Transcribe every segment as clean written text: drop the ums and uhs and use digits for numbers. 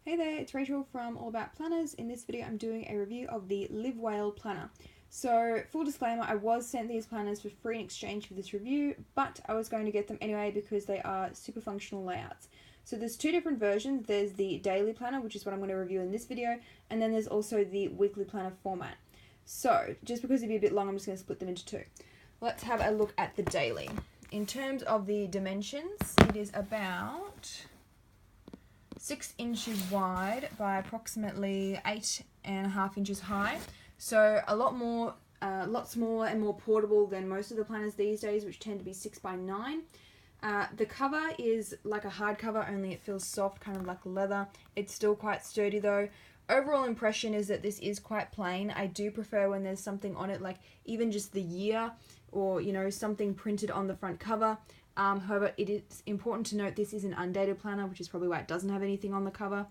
Hey there, it's Rachel from All About Planners. In this video I'm doing a review of the Live Whale planner. So, full disclaimer, I was sent these planners for free in exchange for this review, but I was going to get them anyway because they are super functional layouts. So there's two different versions. There's the daily planner, which is what I'm going to review in this video, and then there's also the weekly planner format. So, just because it'd be a bit long, I'm just going to split them into two. Let's have a look at the daily. In terms of the dimensions, it is about 6 inches wide by approximately 8.5 inches high. So a lot smaller and more portable than most of the planners these days, which tend to be 6 by 9. The cover is like a hardcover, only it feels soft, kind of like leather. It's still quite sturdy though. Overall impression is that this is quite plain. I do prefer when there's something on it, like even just the year or, you know, something printed on the front cover. However, it is important to note this is an undated planner, which is probably why it doesn't have anything on the cover.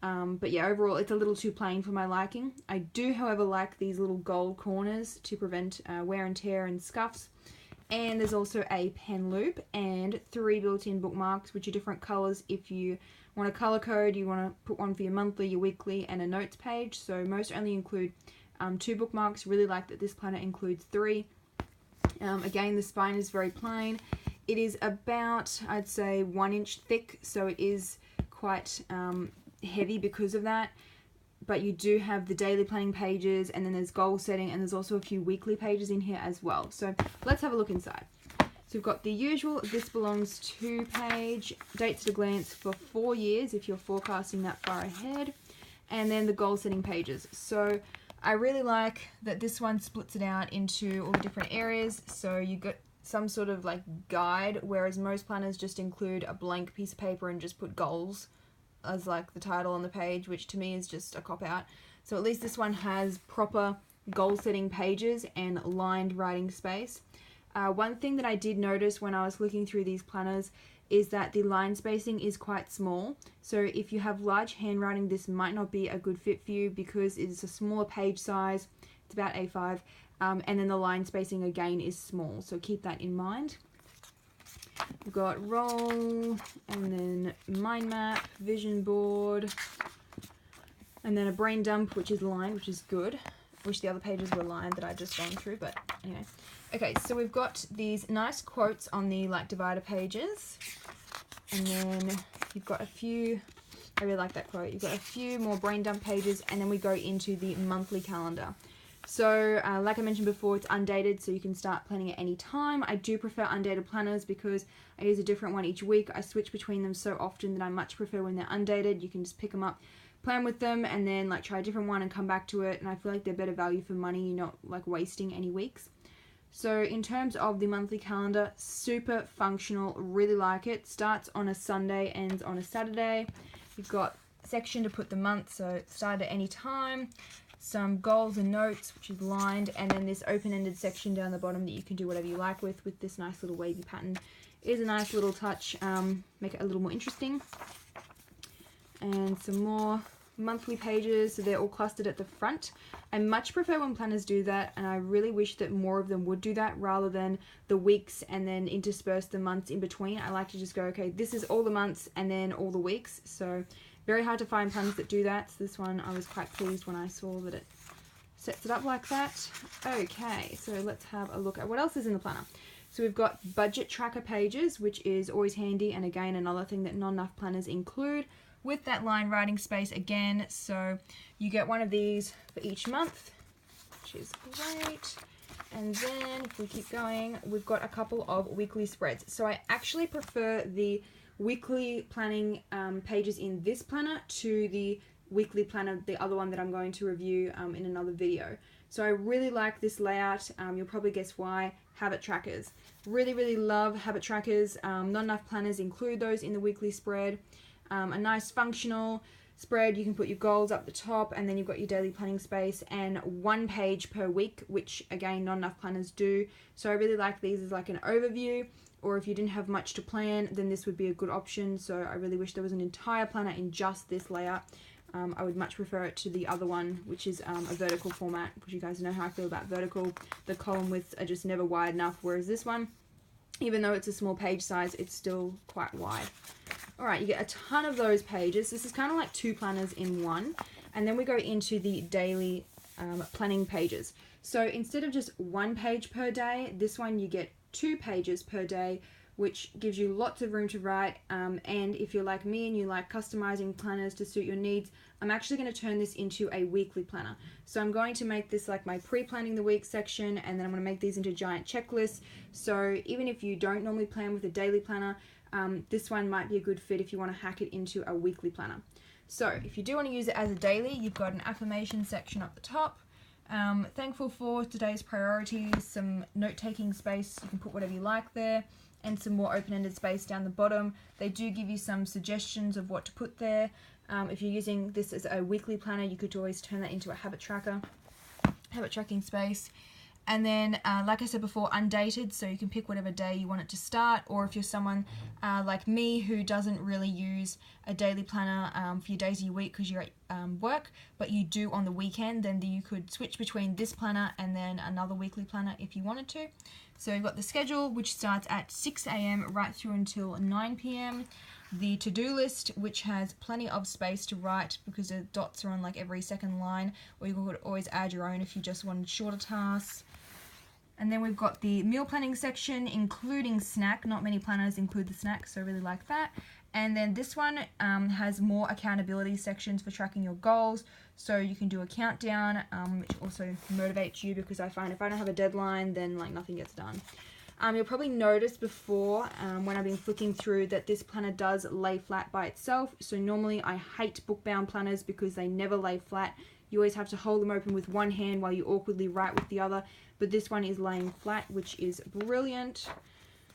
But yeah, overall, it's a little too plain for my liking. I do, however, like these little gold corners to prevent wear and tear and scuffs. And there's also a pen loop and 3 built-in bookmarks, which are different colors. If you want a color code, you want to put one for your monthly, your weekly, and a notes page. So most only include 2 bookmarks. Really like that this planner includes 3. Again, the spine is very plain. It is about, I'd say, 1 inch thick, so it is quite heavy because of that. But you do have the daily planning pages, and then there's goal setting, and there's also a few weekly pages in here as well. So let's have a look inside. So we've got the usual This Belongs To page, dates at a glance for 4 years if you're forecasting that far ahead, and then the goal setting pages. So I really like that this one splits it out into all the different areas, so you got some sort of like guide, whereas most planners just include a blank piece of paper and just put goals as like the title on the page, which to me is just a cop-out. So at least this one has proper goal setting pages and lined writing space. One thing that I did notice when I was looking through these planners is that the line spacing is quite small. So if you have large handwriting, this might not be a good fit for you because it's a smaller page size. It's about A5. And then the line spacing again is small, so keep that in mind. We've got roll, and then mind map, vision board, and then a brain dump, which is lined, which is good. Wish the other pages were lined that I just gone through, but anyway. Okay, so we've got these nice quotes on the like divider pages, and then you've got a few. I really like that quote. You've got a few more brain dump pages, and then we go into the monthly calendar. So, like I mentioned before, it's undated, so you can start planning at any time. I do prefer undated planners because I use a different one each week. I switch between them so often that I much prefer when they're undated. You can just pick them up, plan with them, and then like try a different one and come back to it. And I feel like they're better value for money. You're not like wasting any weeks. So in terms of the monthly calendar, super functional. Really like it. Starts on a Sunday, ends on a Saturday. You've got a section to put the month, so start at any time. Some goals and notes, which is lined, and then this open-ended section down the bottom that you can do whatever you like with this nice little wavy pattern. It is a nice little touch, make it a little more interesting. And some more monthly pages, so they're all clustered at the front. I much prefer when planners do that, and I really wish that more of them would do that rather than the weeks and then intersperse the months in between. I like to just go, okay, this is all the months and then all the weeks. So very hard to find planners that do that. So this one I was quite pleased when I saw that it sets it up like that. Okay, so let's have a look at what else is in the planner. So we've got budget tracker pages, which is always handy, and again another thing that not enough planners include, with that line writing space again. So you get one of these for each month, which is great. And then if we keep going, we've got a couple of weekly spreads. So I actually prefer the weekly planning pages in this planner to the weekly planner, the other one that I'm going to review in another video. So I really like this layout. You'll probably guess why. Habit trackers. Really love habit trackers. Not enough planners include those in the weekly spread. A nice functional spread. You can put your goals up the top, and then you've got your daily planning space, and 1 page per week, which again not enough planners do. So I really like these as like an overview, or if you didn't have much to plan, then this would be a good option. So I really wish there was an entire planner in just this layout. I would much prefer it to the other one, which is a vertical format, because you guys know how I feel about vertical. The column widths are just never wide enough, whereas this one, even though it's a small page size, it's still quite wide. Alright, you get a ton of those pages. This is kind of like 2 planners in one. And then we go into the daily planning pages. So instead of just 1 page per day, this one you get 2 pages per day, which gives you lots of room to write. And if you're like me and you like customizing planners to suit your needs, I'm actually going to turn this into a weekly planner. So I'm going to make this like my pre-planning the week section, and then I'm going to make these into giant checklists. So even if you don't normally plan with a daily planner, this one might be a good fit if you want to hack it into a weekly planner. So if you do want to use it as a daily, you've got an affirmation section up the top. Thankful for today's priorities, some note-taking space, you can put whatever you like there, and some more open-ended space down the bottom. They do give you some suggestions of what to put there. If you're using this as a weekly planner, you could always turn that into a habit tracking space. And then, like I said before, undated, so you can pick whatever day you want it to start, or if you're someone like me who doesn't really use a daily planner for your days of your week because you're at work, but you do on the weekend, then you could switch between this planner and then another weekly planner if you wanted to. So you've got the schedule, which starts at 6 a.m. right through until 9 p.m. The to-do list, which has plenty of space to write because the dots are on like every second line, or you could always add your own if you just wanted shorter tasks. And then we've got the meal planning section, including snack. Not many planners include the snack, so I really like that. And then this one has more accountability sections for tracking your goals. So you can do a countdown, which also motivates you, because I find if I don't have a deadline, then like nothing gets done. You'll probably notice before when I've been flicking through that this planner does lay flat by itself. So normally I hate book-bound planners because they never lay flat. You always have to hold them open with one hand while you awkwardly write with the other. But this one is laying flat, which is brilliant.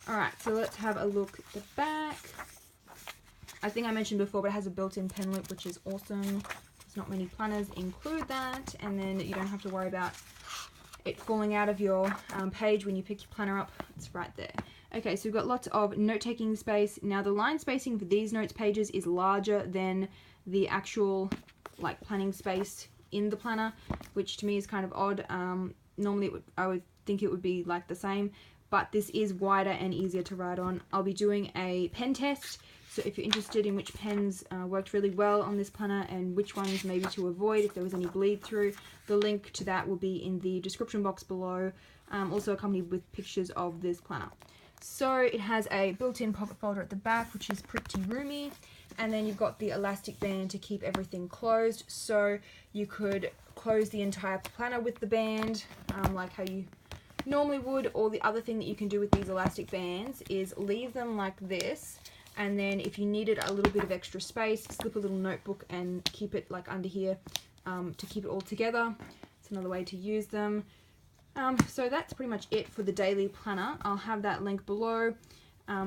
Alright, so let's have a look at the back. I think I mentioned before, but it has a built-in pen loop, which is awesome. There's not many planners include that. And then you don't have to worry about it falling out of your page when you pick your planner up. It's right there. Okay, so we've got lots of note-taking space. Now the line spacing for these notes pages is larger than the actual like planning space in the planner, which to me is kind of odd. Normally I would think it would be like the same, but this is wider and easier to write on. I'll be doing a pen test, so if you're interested in which pens worked really well on this planner and which ones maybe to avoid if there was any bleed through, the link to that will be in the description box below, also accompanied with pictures of this planner. So it has a built-in pocket folder at the back, which is pretty roomy, and then you've got the elastic band to keep everything closed, so you could close the entire planner with the band like how you normally would. Or the other thing that you can do with these elastic bands is leave them like this, and then if you needed a little bit of extra space, slip a little notebook and keep it like under here to keep it all together. It's another way to use them. So that's pretty much it for the daily planner. I'll have that link below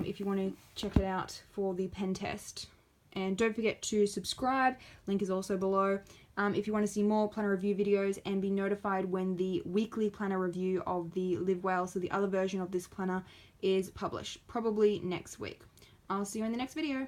if you want to check it out for the pen test. And don't forget to subscribe, link is also below. If you want to see more planner review videos and be notified when the weekly planner review of the Live Well, so the other version of this planner, is published, probably next week. I'll see you in the next video.